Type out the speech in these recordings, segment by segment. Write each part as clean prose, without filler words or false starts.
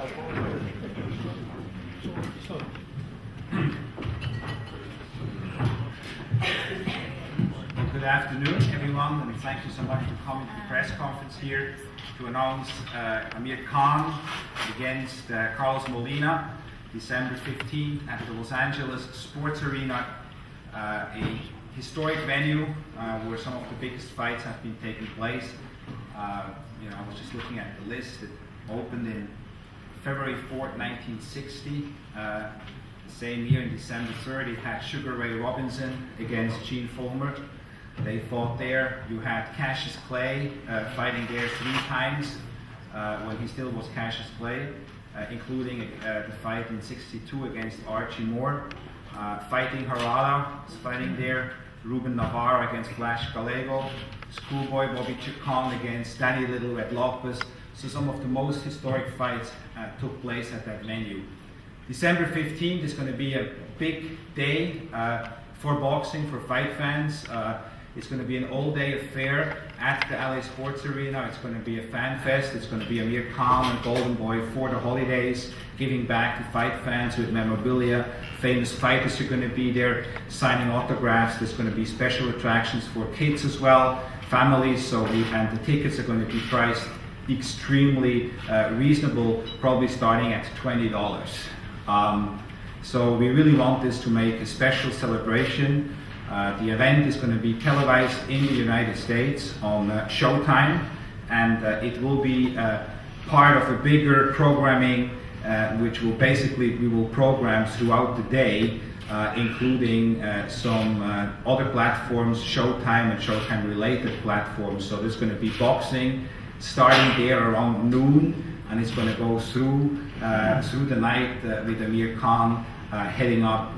Good afternoon, everyone, and thank you so much for coming to the press conference here to announce Amir Khan against Carlos Molina, December 15th at the Los Angeles Sports Arena, a historic venue where some of the biggest fights have been taking place. I was just looking at the list. It opened in February 4th, 1960. The same year, in December 3rd, it had Sugar Ray Robinson against Gene Fullmer. They fought there. You had Cassius Clay fighting there 3 times when he still was Cassius Clay, including the fight in '62 against Archie Moore. Fighting Harada was fighting there. Ruben Navarro against Flash Gallego. Schoolboy Bobby Chacon against Danny Little Red Lopez. So some of the most historic fights took place at that venue. December 15th is going to be a big day for boxing, for fight fans. It's going to be an all-day affair at the LA Sports Arena. It's going to be a fan fest. It's going to be Amir Khan and Golden Boy for the holidays, giving back to fight fans with memorabilia. Famous fighters are going to be there, signing autographs. There's going to be special attractions for kids as well, families. And the tickets are going to be priced extremely reasonable, probably starting at $20. So we really want this to make a special celebration. The event is going to be televised in the United States on Showtime, and it will be part of a bigger programming which will we will program throughout the day, including some other platforms, Showtime and Showtime related platforms. So there's going to be boxing starting there around noon, and it's going to go through the night with Amir Khan heading up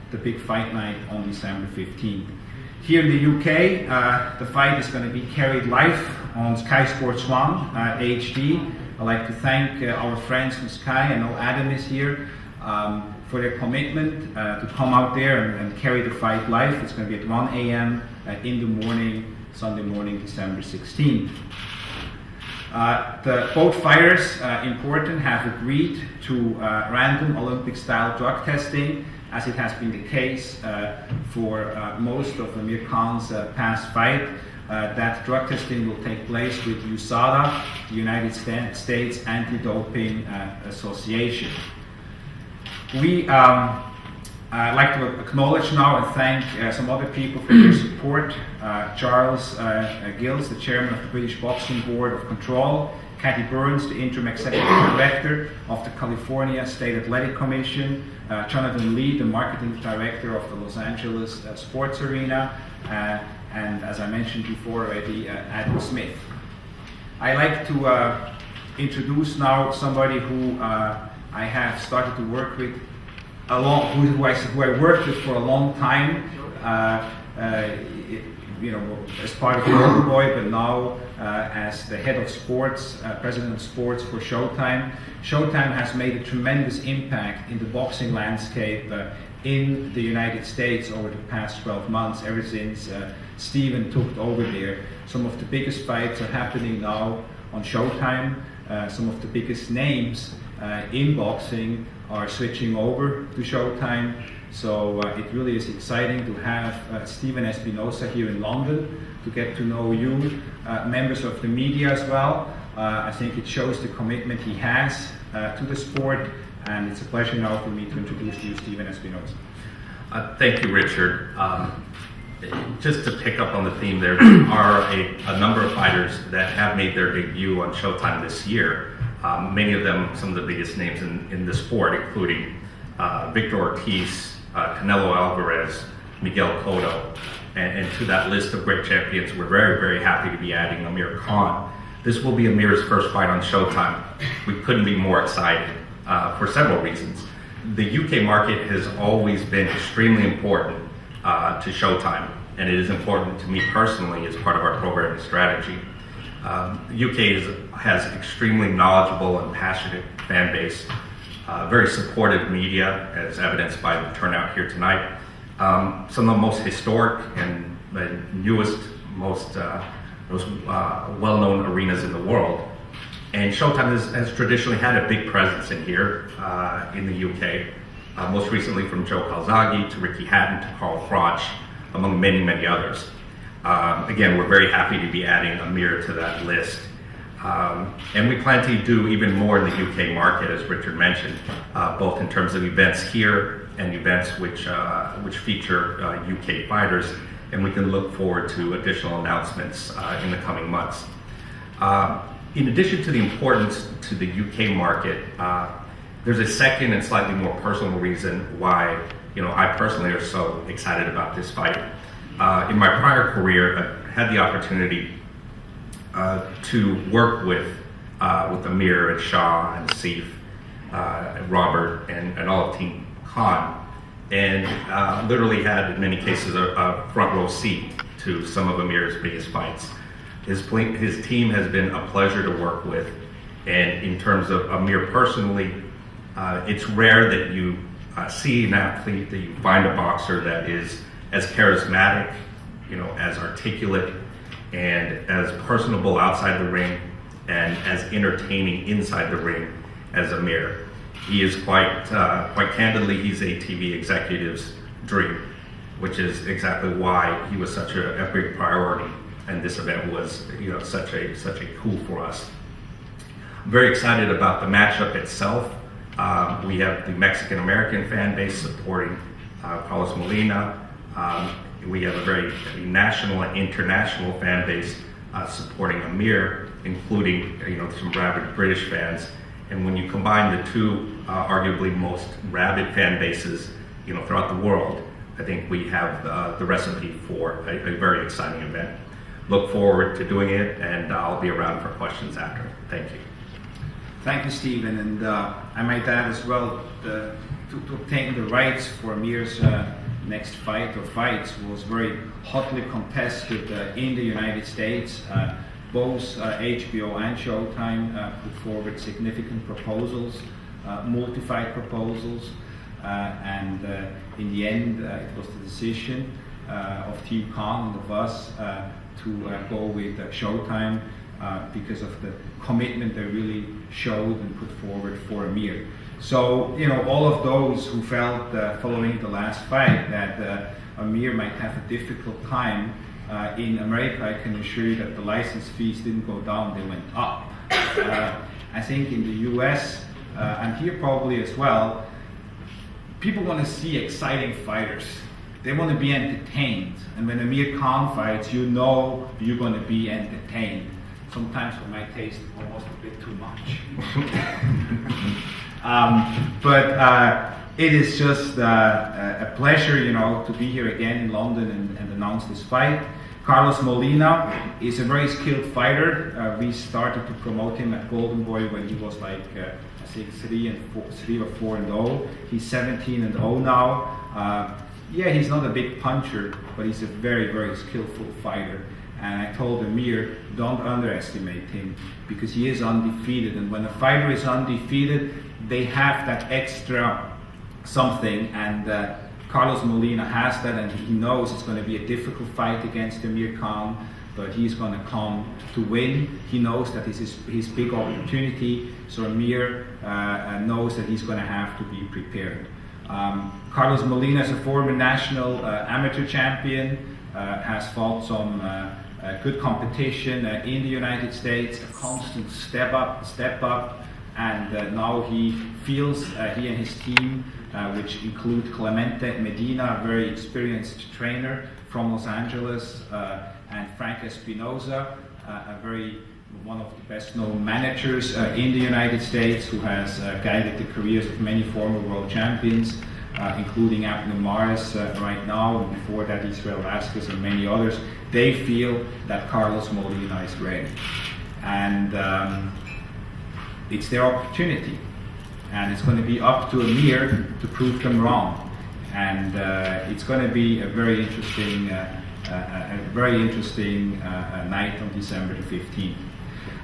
the big fight night on December 15th. Here in the UK, the fight is going to be carried live on Sky Sports 1 HD. I'd like to thank our friends from Sky. I know Adam is here for their commitment to come out there and carry the fight live. It's going to be at 1 a.m. In the morning, Sunday morning, December 16th. Both fighters, important, have agreed to random Olympic-style drug testing, as it has been the case for most of Amir Khan's past fight. That drug testing will take place with USADA, the United States Anti-Doping Association. I'd like to acknowledge now and thank some other people for their support. Charles Gills, the chairman of the British Boxing Board of Control. Kathy Burns, the interim executive director of the California State Athletic Commission. Jonathan Lee, the marketing director of the Los Angeles Sports Arena. And as I mentioned before already, Adam Smith. I'd like to introduce now somebody who I have started to work with who I worked with for a long time, as part of Golden Boy, but now as the head of sports, president of sports for Showtime. Showtime has made a tremendous impact in the boxing landscape in the United States over the past 12 months, ever since Steven took over there. Some of the biggest fights are happening now on Showtime. Some of the biggest names in boxing are switching over to Showtime. So it really is exciting to have Steven Espinosa here in London, to get to know you, members of the media as well. I think it shows the commitment he has to the sport, and it's a pleasure now for me to introduce to you Steven Espinosa. Thank you, Richard. Just to pick up on the theme, there are a number of fighters that have made their debut on Showtime this year. Many of them, some of the biggest names in the sport, including Victor Ortiz, Canelo Alvarez, Miguel Cotto, and to that list of great champions, we're very, very happy to be adding Amir Khan. This will be Amir's first fight on Showtime. We couldn't be more excited for several reasons. The UK market has always been extremely important to Showtime, and it is important to me personally as part of our programming strategy. The UK has extremely knowledgeable and passionate fan base, very supportive media, as evidenced by the turnout here tonight. Some of the most historic and the newest, most well-known arenas in the world. And Showtime has traditionally had a big presence in here in the UK, most recently from Joe Calzaghe to Ricky Hatton to Carl Froch, among many, many others. Again, we're very happy to be adding Amir to that list. And we plan to do even more in the UK market, as Richard mentioned, both in terms of events here and events which feature UK fighters, and we can look forward to additional announcements in the coming months. In addition to the importance to the UK market, there's a second and slightly more personal reason why I personally are so excited about this fight. In my prior career, I had the opportunity to work with Amir and Shah and Sif, Robert, and all of Team Khan, and literally had, in many cases, a front row seat to some of Amir's biggest fights. His team has been a pleasure to work with, and in terms of Amir personally, it's rare that you see an athlete, that you find a boxer that is as charismatic, as articulate, and as personable outside the ring, and as entertaining inside the ring as Amir. He is quite candidly, he's a TV executive's dream, which is exactly why he was such a big priority, and this event was such a coup for us. I'm very excited about the matchup itself. We have the Mexican American fan base supporting Carlos Molina. We have a very national and international fan base supporting Amir, including some rabid British fans. And when you combine the two arguably most rabid fan bases throughout the world, I think we have the recipe for a very exciting event. Look forward to doing it, and I'll be around for questions after. Thank you. Thank you, Stephen. And I might add as well, to obtain the rights for Amir's next fight or fights was very hotly contested in the United States. Both HBO and Showtime put forward significant proposals, multi-fight proposals, and in the end it was the decision of Team Khan and of us to go with Showtime because of the commitment they really showed and put forward for Amir. So, all of those who felt following the last fight that Amir might have a difficult time in America, I can assure you that the license fees didn't go down, they went up. I think in the US, and here probably as well, people want to see exciting fighters. They want to be entertained. And when Amir Khan fights, you're going to be entertained. Sometimes for my taste, almost a bit too much. But it is just a pleasure, to be here again in London and announce this fight. Carlos Molina is a very skilled fighter. We started to promote him at Golden Boy when he was like, I think 3 or 4-0. He's 17-0 now. Yeah, he's not a big puncher, but he's a very, very skillful fighter. And I told Amir, don't underestimate him, because he is undefeated. And when a fighter is undefeated, they have that extra something. And Carlos Molina has that, and he knows it's going to be a difficult fight against Amir Khan, but he's going to come to win. He knows that this is his big opportunity, so Amir knows that he's going to have to be prepared. Carlos Molina is a former national amateur champion, has fought some good competition in the United States, a constant step up, and now he feels, he and his team, which include Clemente Medina, a very experienced trainer from Los Angeles, and Frank Espinoza, one of the best known managers in the United States, who has guided the careers of many former world champions, including Abner Mares right now, and before that Israel Vasquez and many others. They feel that Carlos Molina is ready, and it's their opportunity, and it's going to be up to Amir to prove them wrong, and it's going to be a very interesting night on December the 15th.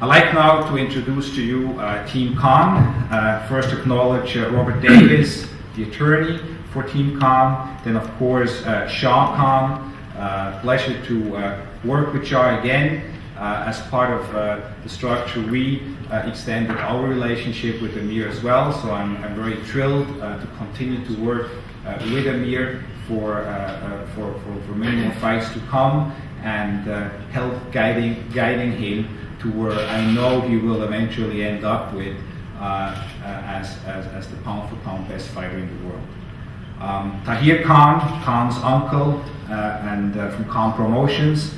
I'd like now to introduce to you Team Khan. First acknowledge Robert Davis, the attorney for Team Khan, then of course Shah Khan. Pleasure to work with Shah again. As part of the structure, we extended our relationship with Amir as well, so I'm very thrilled to continue to work with Amir for many more fights to come, and help guiding him to where I know he will eventually end up with as the pound-for-pound best fighter in the world. Tahir Khan, Khan's uncle, and from Khan Promotions.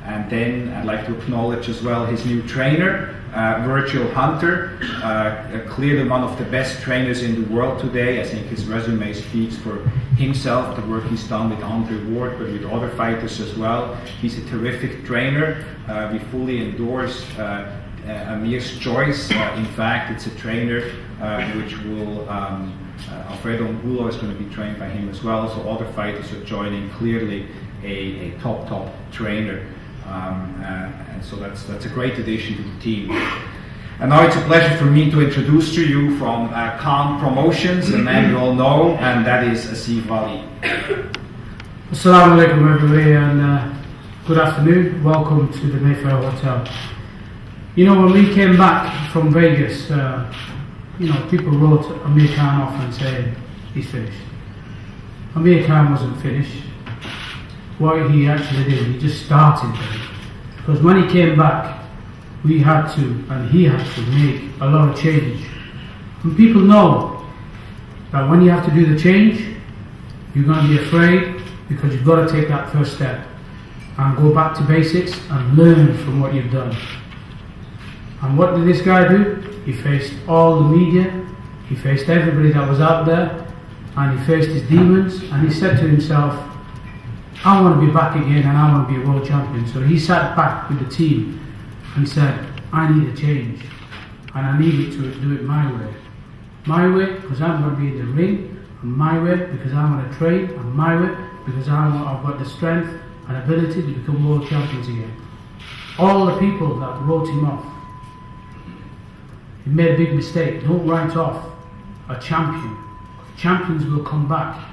And then I'd like to acknowledge as well his new trainer, Virtual Hunter, clearly one of the best trainers in the world today. I think his resume speaks for himself, the work he's done with Andre Ward, but with other fighters as well. He's a terrific trainer. We fully endorse Amir's choice. In fact, it's a trainer which will, Alfredo Angulo is going to be trained by him as well, so other fighters are joining, clearly a top trainer. And so that's a great addition to the team. And now it's a pleasure for me to introduce to you from Khan Promotions, a man you all know, and that is Asif Ali. Assalamu alaikum everybody, and good afternoon. Welcome to the Mayfair Hotel. You know, when we came back from Vegas, people wrote Amir Khan off and said he's finished. Amir Khan wasn't finished. What he actually did, he just started then. Because when he came back, we had to, and he had to, make a lot of change. And people know that when you have to do the change, you're going to be afraid, because you've got to take that first step and go back to basics and learn from what you've done. And what did this guy do? He faced all the media, he faced everybody that was out there, and he faced his demons, and he said to himself, I want to be back again, and I want to be a world champion. So he sat back with the team and said, I need a change, and I needed to do it my way. My way, because I'm going to be in the ring, and my way, because I want to train, and my way, because I've got the strength and ability to become world champions again. All the people that wrote him off, he made a big mistake. Don't write off a champion. Champions will come back.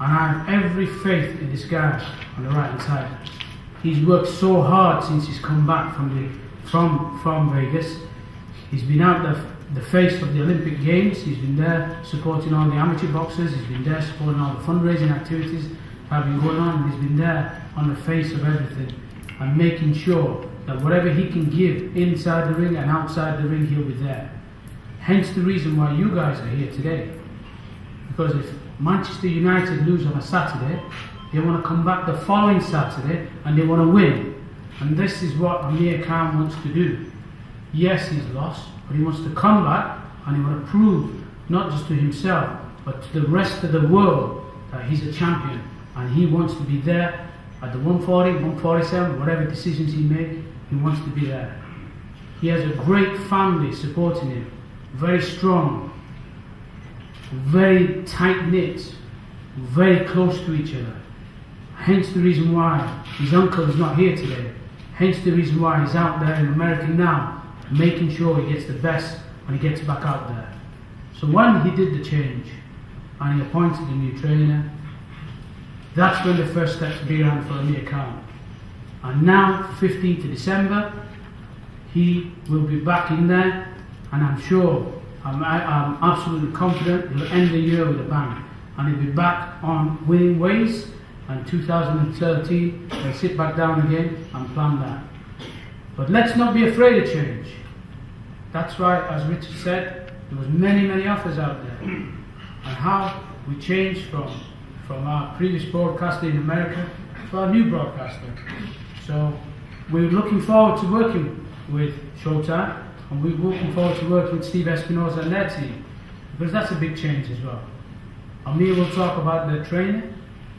And I have every faith in this guy on the right hand side. He's worked so hard since he's come back from Vegas. He's been out the face of the Olympic Games. He's been there supporting all the amateur boxers. He's been there supporting all the fundraising activities that have been going on. He's been there on the face of everything and making sure that whatever he can give inside the ring and outside the ring, he'll be there. Hence the reason why you guys are here today. Because if Manchester United lose on a Saturday, they want to come back the following Saturday and they want to win. And this is what Amir Khan wants to do. Yes, he's lost, but he wants to come back and he wants to prove, not just to himself, but to the rest of the world, that he's a champion. And he wants to be there at the 140, 147, whatever decisions he makes, he wants to be there. He has a great family supporting him, very strong, very tight-knit, very close to each other. Hence the reason why his uncle is not here today. Hence the reason why he's out there in America now, making sure he gets the best when he gets back out there. So when he did the change and he appointed a new trainer, that's when the first steps began for Amir Khan. And now, 15th of December, he will be back in there, and I'm sure, I'm absolutely confident he'll end the year with a bang. And he'll be back on winning ways, and 2013, he'll sit back down again and plan that. But let's not be afraid of change. That's why, as Richard said, there was many offers out there. And how we changed from our previous broadcaster in America to our new broadcaster. So we're looking forward to working with Showtime, and we're looking forward to working with Steve Espinosa and their team, because that's a big change as well. Amir will talk about their training,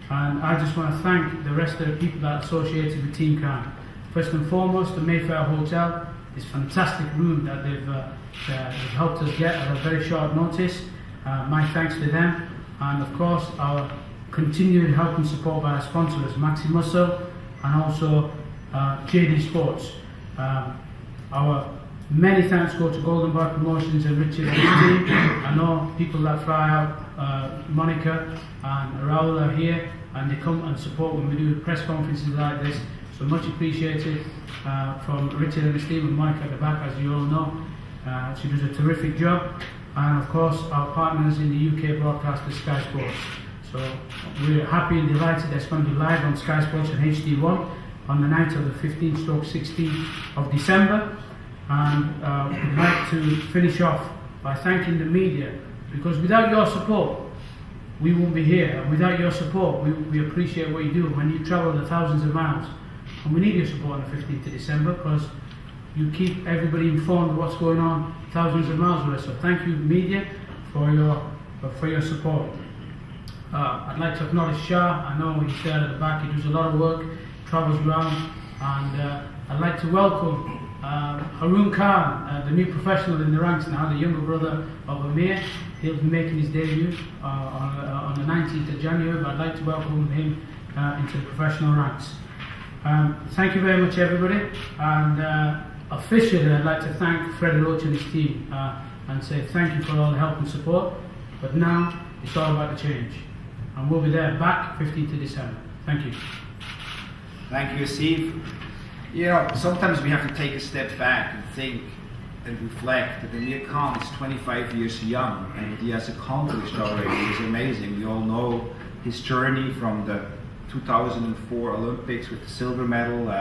and I just want to thank the rest of the people that are associated with Team Khan. First and foremost, the Mayfair Hotel, this fantastic room that they've helped us get at a very short notice. My thanks to them, and of course our continued help and support by our sponsors, Maximusso and also JD Sports. Our many thanks go to Golden Boy Promotions and Richard and his team. I know people that fly out, Monica and Raul are here, and they come and support when we do press conferences like this, so much appreciated. from Richard and Steve and Mike at the back, as you all know. She does a terrific job. And of course, our partners in the UK broadcasters, Sky Sports. So we're happy and delighted that's going to be live on Sky Sports and HD1 on the night of the 15/16th of December. And we'd like to finish off by thanking the media, because without your support, we won't be here. And without your support, we appreciate what you do when you travel the thousands of miles. And we need your support on the 15th of December, because you keep everybody informed of what's going on thousands of miles away. So thank you, media, for your support. I'd like to acknowledge Shah. I know he's there at the back. He does a lot of work, travels around, and I'd like to welcome Harun Khan, the new professional in the ranks now, the younger brother of Amir. He'll be making his debut on the 19th of January, but I'd like to welcome him into the professional ranks. Thank you very much, everybody, and officially I'd like to thank Freddie Roach and his team and say thank you for all the help and support, but now it's all about the change, and we'll be there back 15th of December. Thank you. Thank you, Steve. You know, sometimes we have to take a step back and think and reflect that Amir Khan is 25 years young, and what he has accomplished already is amazing. We all know his journey from the 2004 Olympics with the silver medal,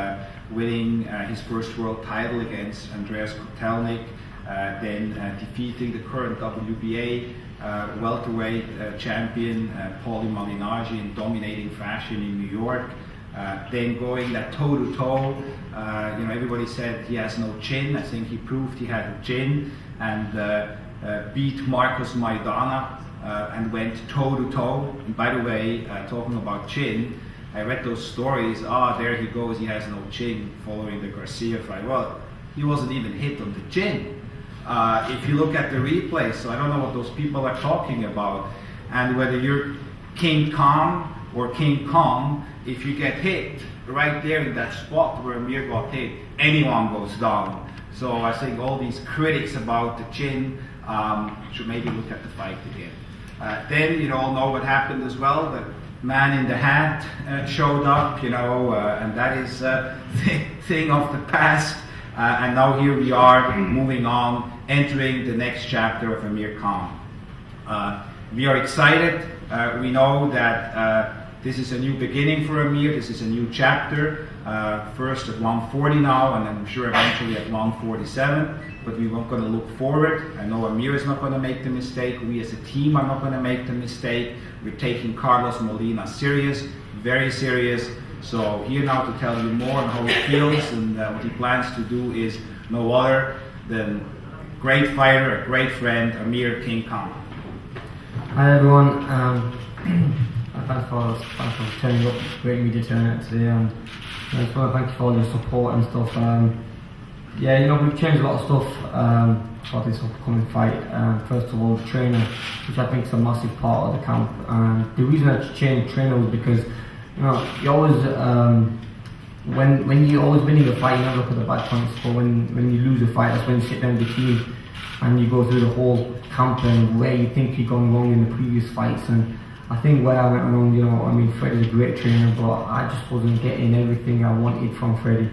winning his first world title against Andreas Kotelnik, then defeating the current WBA welterweight champion Paulie Malignaggi in dominating fashion in New York. Then going that toe-to-toe, you know, everybody said he has no chin. I think he proved he had a chin, and beat Marcos Maidana and went toe-to-toe. And by the way, talking about chin, I read those stories. There he goes, he has no chin, following the Garcia fight. Well, he wasn't even hit on the chin. If you look at the replay, so I don't know what those people are talking about. And whether you're King Kong or King Kong, if you get hit right there in that spot where Amir got hit, anyone goes down. So I think all these critics about the chin should maybe look at the fight again. Then you all know what happened as well. The man in the hat showed up, you know, and that is a thing of the past. And now here we are, moving on, entering the next chapter of Amir Khan. We are excited. We know that this is a new beginning for Amir. This is a new chapter. First at 140 now, and I'm sure eventually at 147. But we're not going to look forward. I know Amir is not going to make the mistake. We as a team are not going to make the mistake. We're taking Carlos Molina serious, very serious. So here now to tell you more on how he feels and what he plans to do is no other than great fighter, a great friend, Amir King Khan. Hi everyone. Thanks for turning up. Great media turnout today, and I just want to thank you for all your support and stuff. Yeah, you know, we've changed a lot of stuff for this upcoming fight. First of all, the trainer, which I think is a massive part of the camp. The reason I changed trainer was because, you know, you always, when you're always winning a fight, you never look at the bad points. But when you lose a fight, that's when you sit down with the team and you go through the whole camp and where you think you've gone wrong in the previous fights. And I think where I went wrong, you know, I mean, Freddie's a great trainer, but I just wasn't getting everything I wanted from Freddie.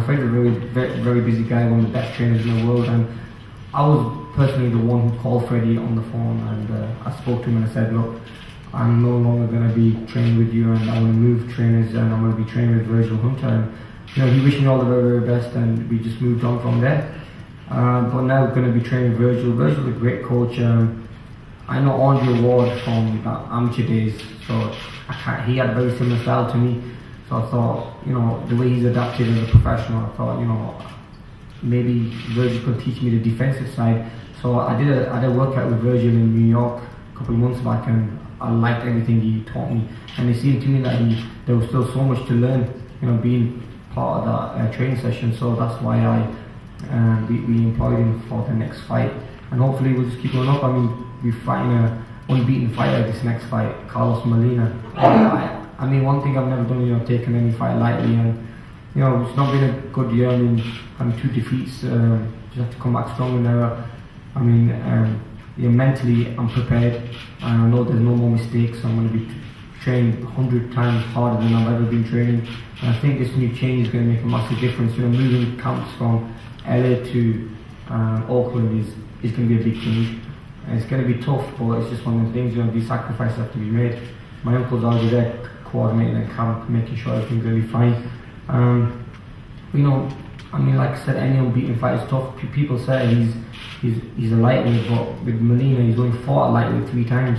Freddie's a very busy guy, one of the best trainers in the world, and I was personally the one who called Freddie on the phone, and I spoke to him and I said, look, I'm no longer going to be training with you, and I want to move trainers, and I'm going to be training with Virgil Hunter. And you know, he wished me all the very best, and we just moved on from there. But now we're going to be training Virgil. Virgil's a great coach. I know Andre Ward from amateur days, so he had a very similar style to me. So I thought, you know, the way he's adapted as a professional, I thought, you know, maybe Virgil could teach me the defensive side. So I did a workout with Virgil in New York a couple of months back, and I liked everything he taught me. And it seemed to me that there was still so much to learn, you know, being part of that training session. So that's why we employed him for the next fight. And hopefully we'll just keep going up. I mean, we're fighting an unbeaten fighter this next fight, Carlos Molina. I mean, one thing I've never done, you know, taken any fight lightly, and you know, it's not been a good year. I mean, having 2 defeats, just have to come back stronger now. I mean, yeah, mentally I'm prepared, and I know there's no more mistakes. So I'm going to be trained 100 times harder than I've ever been training, and I think this new change is going to make a massive difference. Moving camps from LA to Auckland is going to be a big change. And it's going to be tough, but it's just one of the things. These sacrifices have to be made. My uncle's already there coordinating the camp, making sure everything's going to be fine. Like I said, any unbeaten fight is tough. People say he's a lightweight, but with Molina, he's only fought a lightweight 3 times,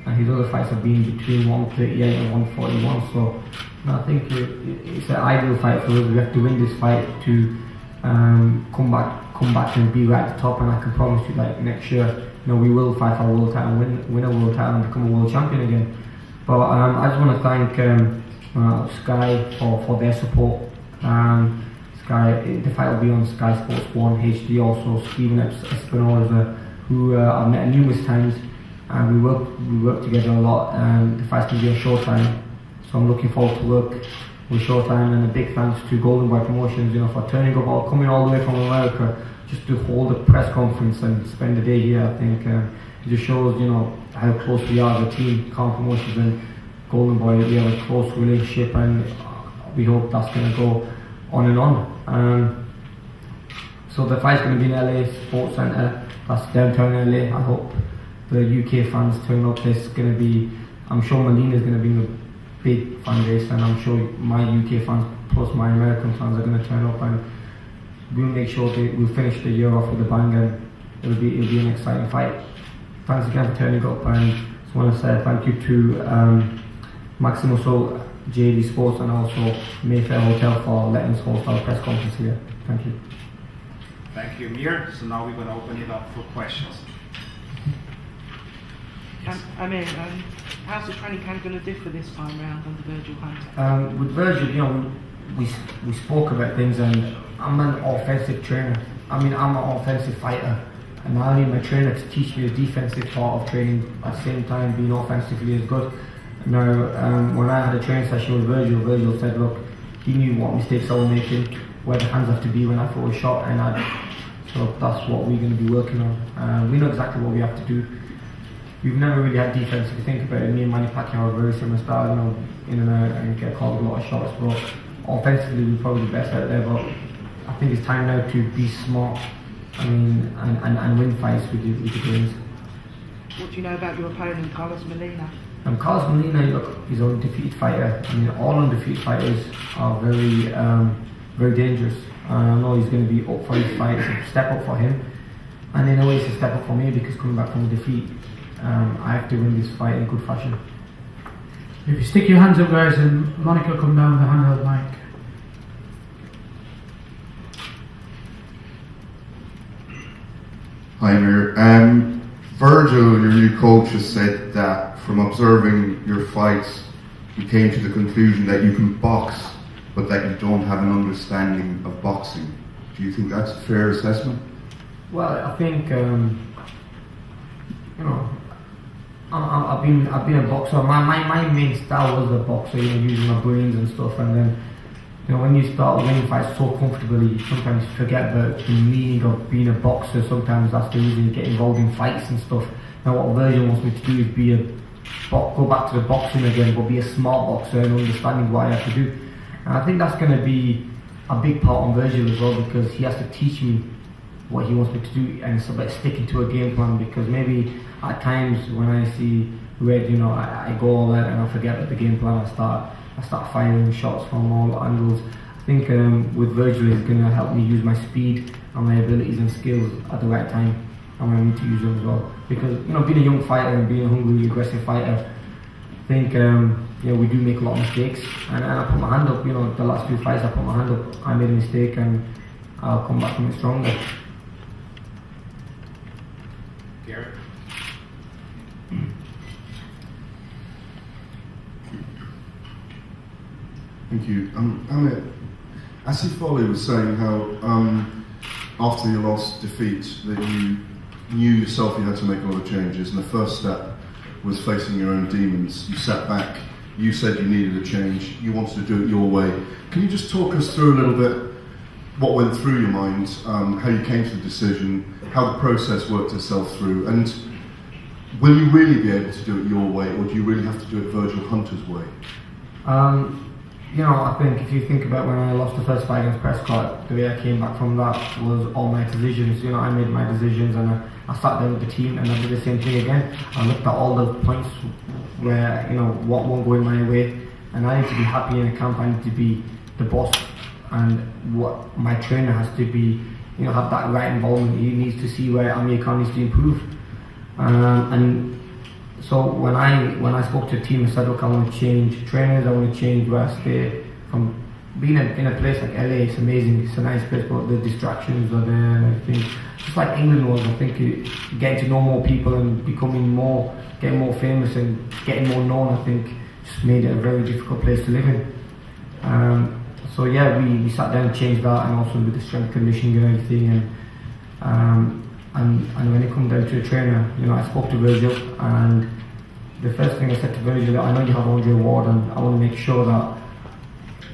and his other fights have been between 138 and 141. So I think it's an ideal fight for us. We have to win this fight to come back and be right at the top. And I can promise you, like next year, we will fight for a world title, win a world title, and become a world champion again. But I just want to thank Sky for their support. The fight will be on Sky Sports 1 HD. Also, Stephen Espinosa, who I've met numerous times, and we work together a lot. The fight's going to be on Showtime, so I'm looking forward to work with Showtime. And a big thanks to Golden Boy Promotions, for turning up, or coming all the way from America just to hold a press conference and spend the day here. I think it just shows, how close we are as a team. Khan Promotions and Golden Boy, we have a close relationship, and we hope that's going to go on and on. So the fight's going to be in LA Sports Centre. That's downtown LA. I hope the UK fans turn up. There's going to be, I'm sure Molina's going to be a big fan base, and I'm sure my UK fans plus my American fans are going to turn up, and we'll make sure that we'll finish the year off with a bang, and it'll be an exciting fight. Thanks again for turning up, and just want to say thank you to Maximo So, JD Sports, and also Mayfair Hotel for letting us host our press conference here. Thank you. Thank you, Amir. So now we're going to open it up for questions. Amir, how's the training camp going to differ this time around under Virgil Hunter? With Virgil, we spoke about things, and I'm an offensive trainer. I'm an offensive fighter, and I need my trainer to teach me the defensive part of training at the same time being offensively as good. Now, when I had a training session with Virgil said, look, he knew what mistakes I was making, where the hands have to be when I throw a shot, and so that's what we're going to be working on. We know exactly what we have to do. We've never really had defense. If you think about it, me and Manny Pacquiao are very similar style, in and out, and get called a lot of shots, but offensively we're probably the best out there. But I think it's time now to be smart, and win fights with the games. What do you know about your opponent, Carlos Molina? Carlos Molina, look, he's an undefeated fighter. All undefeated fighters are very, very dangerous. I know he's going to be up for his fight. It's a step up for him, and in a way, it's a step up for me because coming back from a defeat, I have to win this fight in good fashion. If you stick your hands up, guys, and Monica come down with a handheld mic. Hi, Amir. Virgil, your new coach, has said that from observing your fights, you came to the conclusion that you can box, but that you don't have an understanding of boxing. Do you think that's a fair assessment? Well, I think I've been a boxer. My main style was a boxer, using my brains and stuff. And then, when you start winning fights so comfortably, you sometimes forget the meaning of being a boxer. Sometimes that's the reason you get involved in fights and stuff. Now, what Virgil wants me to do is go back to the boxing again, but be a smart boxer and understanding what I have to do. And I think that's going to be a big part on Virgil as well, because he has to teach me what he wants me to do, and it's about sticking to a game plan. Because maybe at times when I see red, I go all out and I forget about the game plan. I start firing shots from all angles. I think with Virgil, he's going to help me use my speed and my abilities and skills at the right time, and when I need to use them as well. Because being a young fighter and being a hungry, aggressive fighter, I think we do make a lot of mistakes. And I put my hand up. The last 2 fights I put my hand up. I made a mistake, and I'll come back from it stronger. Garrett? Thank you. Amir, Asif Foley was saying how after your last defeat that you knew yourself you had to make a lot of changes, and the first step was facing your own demons. You sat back, you said you needed a change, you wanted to do it your way. Can you just talk us through a little bit what went through your mind, how you came to the decision, how the process worked itself through, and will you really be able to do it your way, or do you really have to do it Virgil Hunter's way? You know, I think if you think about when I lost the first fight against Prescott, the way I came back from that was all my decisions. You know, I made my decisions, and I sat there with the team and I did the same thing again. I looked at all the points where, you know, what won't go in my way, and I need to be happy in a camp. I need to be the boss, and what my trainer has to be, you know, have that right involvement. He needs to see where Amir Khan needs to improve. And so when I spoke to the team, I said, look, I want to change trainers, I want to change where I stay. From being in a place like LA, it's amazing, it's a nice place, but the distractions are there and everything. Just like England was, I think getting to know more people and getting more famous and getting more known, I think just made it a very difficult place to live in. So yeah, we sat down and changed that, and also with the strength conditioning and everything. And when it comes down to a trainer, you know, I spoke to Virgil, and the first thing I said to Virgil, I know you have Andre Ward, and I want to make sure that,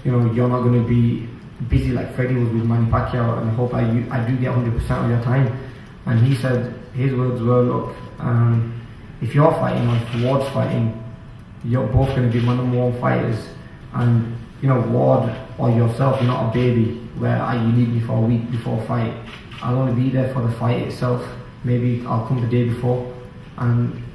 you know, you're not going to be busy like Freddie was with Manny Pacquiao, and I hope I do get 100% of your time. And he said, his words were, look, if you're fighting or if Ward's fighting, you're both going to be my number one fighters, and you know, Ward or yourself, you're not a baby where you need me for a week before a fight. I'll only be there for the fight itself. Maybe I'll come the day before, but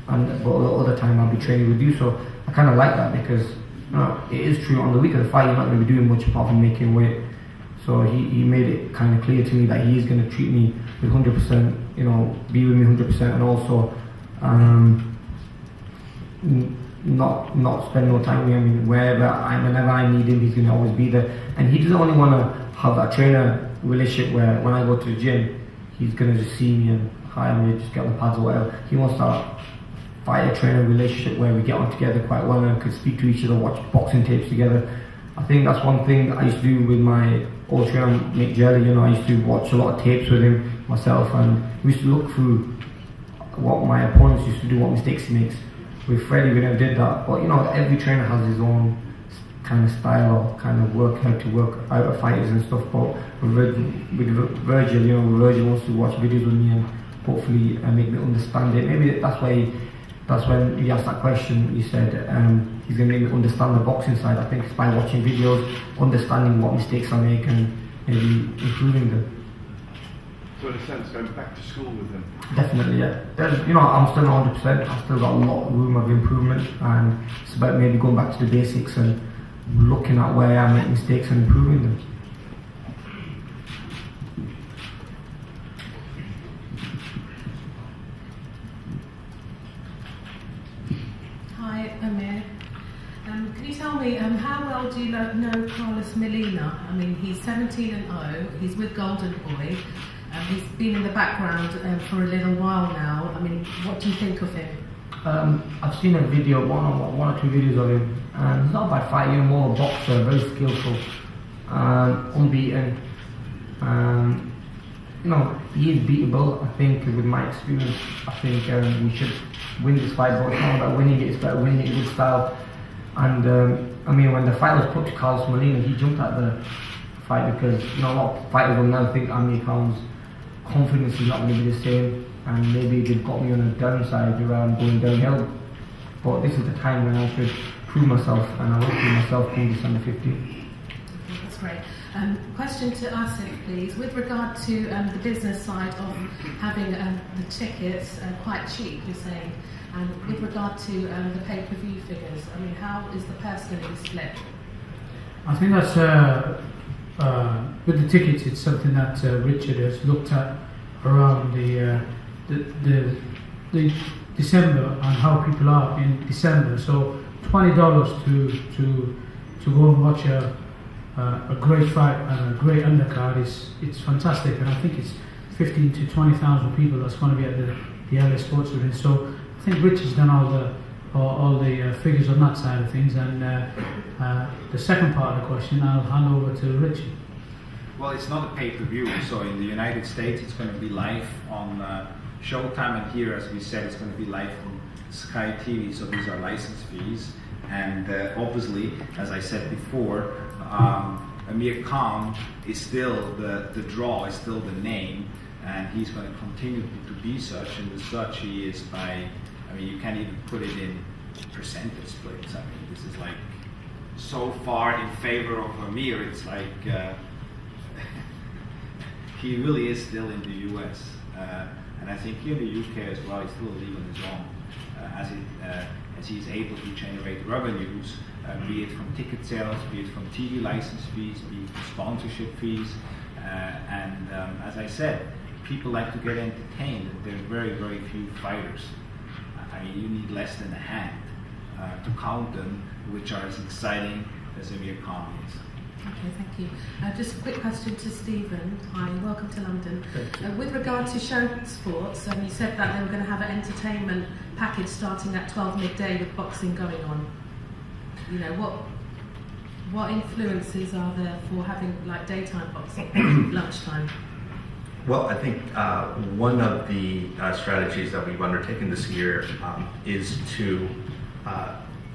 other time I'll be training with you. So I kind of like that, because you know, it is true, on the week of the fight you're not going to be doing much apart from making weight. So he made it kind of clear to me that he is going to treat me with 100%, you know, be with me 100%, and also not spend no time with me. I mean, whenever I need him, he's going to always be there. And he doesn't only want to have that trainer relationship where when I go to the gym, he's going to just see me and hi, I may just get on the pads or whatever. He wants that fighter-trainer relationship where we get on together quite well and could speak to each other, watch boxing tapes together. I think that's one thing I used to do with my old trainer, Mick Jelly. You know, I used to watch a lot of tapes with him myself, and we used to look through what my opponents used to do, what mistakes he makes. With Freddie, we never did that, but you know, every trainer has his own kind of style or kind of work, how to work out of fighters and stuff. But with Virgil, you know, Virgil wants to watch videos with me and hopefully make me understand it. Maybe that's when you asked that question, you said he's going to make me understand the boxing side. I think it's by watching videos, understanding what mistakes I make and maybe improving them. So in a sense, going back to school with him? Definitely, yeah. You know, I'm still 100%, I've still got a lot of room of improvement, and it's about maybe going back to the basics and looking at where I make mistakes and improving them. Hi, Amir. Can you tell me how well do you know Carlos Molina? I mean, he's 17-0. He's with Golden Boy. He's been in the background for a little while now. I mean, what do you think of him? I've seen a video, one or two videos of him, and he's not a bad fighter, more a boxer, very skillful, unbeaten. You know, he is beatable. I think with my experience, I think we should win this fight, but it's not about winning it, it's about winning it in good style. And I mean, when the fight was put to Carlos Molina, he jumped at the fight because, you know, a lot of fighters will now think Amir Khan's confidence is not going to be the same, and maybe they've got me on the downside where I'm going downhill. But this is the time when I should prove myself, and I will prove myself come December 15th. That's great. Question to Asif, please. With regard to the business side of having the tickets quite cheap, you're saying, and with regard to the pay-per-view figures, I mean, how is the personally split? I think that's with the tickets, it's something that Richard has looked at around the December and how people are in December. So $20 to go and watch a great fight and a great undercard it's fantastic, and I think it's 15 to 20,000 people that's going to be at the LA Sports Arena. So I think Richard's done all the figures on that side of things, and the second part of the question I'll hand over to Richard. Well, it's not a pay-per-view, so in the United States it's going to be live on Showtime, and here, as we said, it's going to be live on Sky TV, so these are license fees. And obviously, as I said before, Amir Khan is still the draw, is still the name, and he's going to continue to be such, and as such he is by I mean, you can't even put it in percentage splits. I mean, this is like so far in favor of Amir. It's like he really is still in the US, and I think here in the UK as well, he's still a league on his own, as he's able to generate revenues, be it from ticket sales, be it from TV license fees, be it from sponsorship fees, and as I said, people like to get entertained, and there are very, very few fighters. I mean, you need less than a hand to count them, which are as exciting as Amir Khan is. Okay, thank you. Just a quick question to Stephen. Hi, welcome to London. With regard to show sports, you said that they were going to have an entertainment package starting at 12 midday with boxing going on. You know, what influences are there for having like daytime boxing, lunchtime? Well, I think one of the strategies that we've undertaken this year is to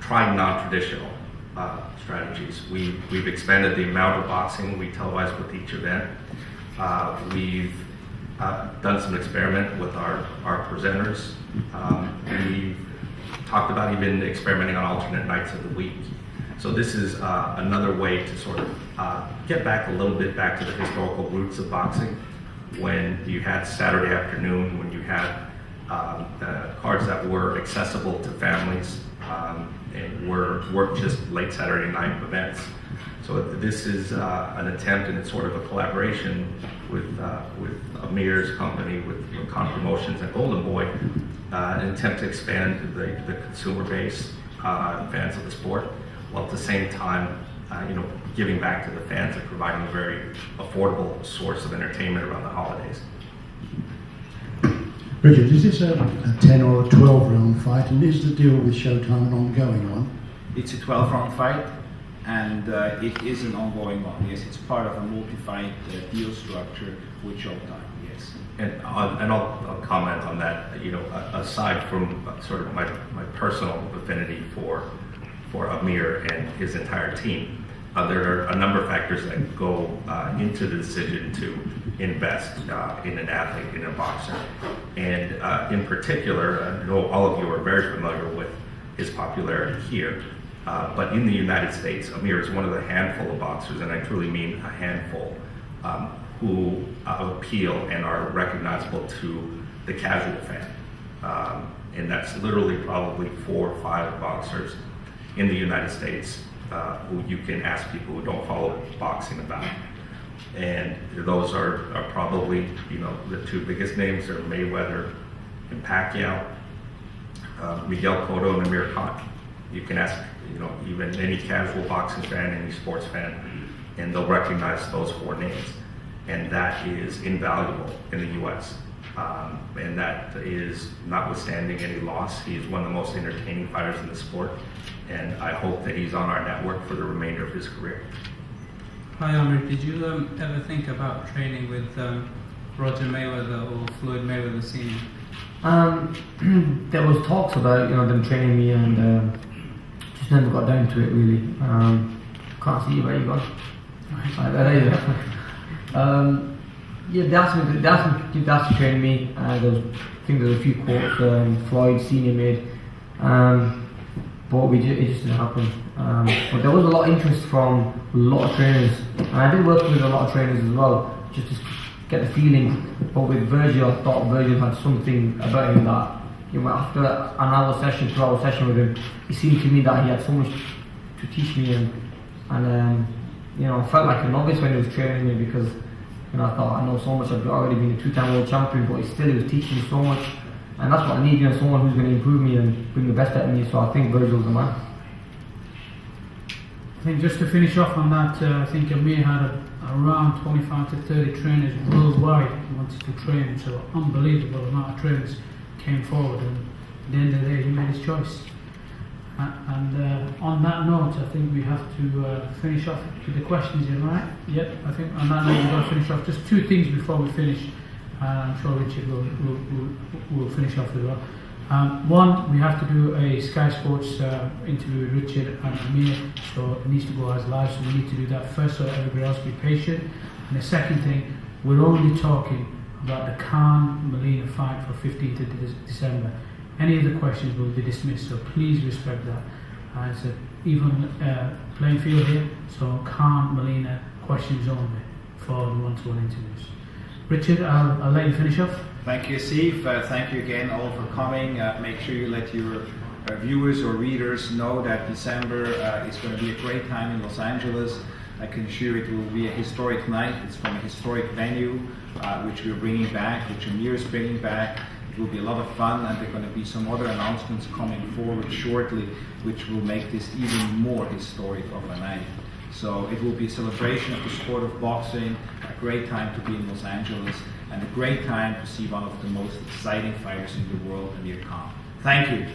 try non-traditional strategies. We've expanded the amount of boxing we televise with each event. We've done some experiment with our presenters. We've talked about even experimenting on alternate nights of the week. So this is another way to sort of get back a little bit back to the historical roots of boxing, when you had Saturday afternoon, when you had cards that were accessible to families and weren't just late Saturday night events. So this is an attempt, and it's sort of a collaboration with Amir's company, with Khan Promotions and Golden Boy, an attempt to expand the consumer base, fans of the sport, while at the same time, giving back to the fans and providing a very affordable source of entertainment around the holidays. Richard, is this a 10 or a 12 round fight, and is the deal with Showtime an ongoing one? It's a 12-round fight, and it is an ongoing one. Yes, it's part of a multi-fight deal structure with Showtime. Yes. And I'll comment on that. Aside from sort of my personal affinity for Amir and his entire team, there are a number of factors that go into the decision to invest in an athlete, in a boxer. And in particular, I know all of you are very familiar with his popularity here, but in the United States, Amir is one of the handful of boxers, and I truly mean a handful, who appeal and are recognizable to the casual fan. And that's literally probably 4 or 5 boxers in the United States who you can ask people who don't follow boxing about. And those are probably, the 2 biggest names are Mayweather and Pacquiao, Miguel Cotto and Amir Khan. You can ask, even any casual boxing fan, any sports fan, and they'll recognize those 4 names. And that is invaluable in the U.S. And that is notwithstanding any loss. He is one of the most entertaining fighters in the sport, and I hope that he's on our network for the remainder of his career. Hi Amir, did you ever think about training with Roger Mayweather or Floyd Mayweather Sr.? There was talks about them training me, and just never got down to it really. Can't see you, where you gone? Yeah, they asked me to train me. I think there was a few quotes Floyd Senior made, but it just didn't happen. But there was a lot of interest from a lot of trainers, and I did work with a lot of trainers as well, just to get the feeling. But with Virgil, I thought Virgil had something about him that, after an hour session, 2-hour session with him, it seemed to me that he had so much to teach me, and I felt like a novice when he was training me, because I thought I know so much. I've already been a 2-time world champion, but he was teaching me so much, and that's what I need. Someone who's going to improve me and bring the best out of me. So I think Virgil's the man. I think just to finish off on that, I think Amir had around 25 to 30 trainers worldwide who wanted to train him. So unbelievable amount of trainers came forward, and at the end of the day, he made his choice. And on that note, I think we have to finish off with the questions, am I right? Yep, I think on that note we've got to finish off. Just 2 things before we finish. I'm sure Richard will finish off as well. One, we have to do a Sky Sports interview with Richard and Amir, so it needs to go as live, so we need to do that first, so everybody else be patient. And the second thing, we're only talking about the Khan-Molina fight for 15th of December. Any other questions will be dismissed, so please respect that. It's an even playing field here, so Khan, Molina, questions only for the one-to-one interviews. Richard, I'll let you finish off. Thank you, Steve. Thank you again all for coming. Make sure you let your viewers or readers know that December is going to be a great time in Los Angeles. I can assure it will be a historic night. It's from a historic venue, which we're bringing back, which Amir is bringing back. It will be a lot of fun, and there are going to be some other announcements coming forward shortly, which will make this even more historic of a night. So it will be a celebration of the sport of boxing, a great time to be in Los Angeles, and a great time to see one of the most exciting fighters in the world, Amir Khan. Thank you.